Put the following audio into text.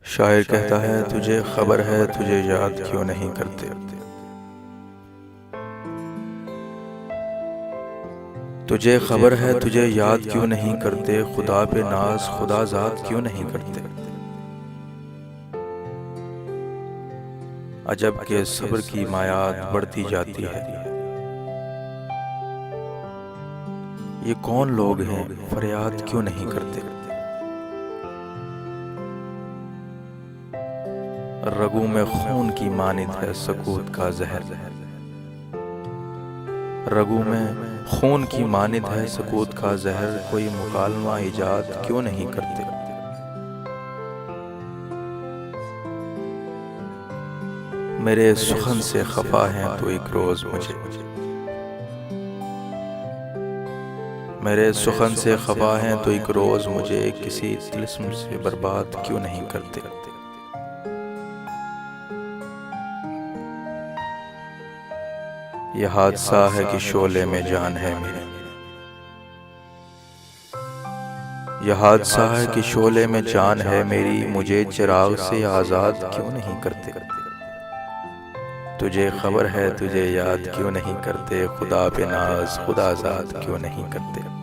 शायर कहता है तुझे खबर है तुझे याद क्यों नहीं करते। तुझे खबर है तुझे याद क्यों नहीं करते, खुदा पे नाज खुदा ज़ात क्यों नहीं करते। अजब के सब्र की मायात बढ़ती जाती है। ये कौन लोग हैं फरियाद क्यों नहीं करते। रगों में खून की मानिंद है सकूत का जहर। रगों में खून की मानिंद है सकूत का जहर, कोई मुकालमा इजाद क्यों नहीं करते। मेरे सुखन से खफा हैं तो एक रोज मुझे, मेरे सुखन से खफा हैं तो एक रोज मुझे किसी तिलिस्म से बर्बाद क्यों नहीं करते। यह हादसा है कि शोले में जान है मेरी, यह हादसा है कि शोले में जान है मेरी, मुझे चिराग से आज़ाद क्यों नहीं करते। तुझे खबर है तुझे याद क्यों नहीं करते, खुदा पे नाज खुदा ज़ात क्यों नहीं करते।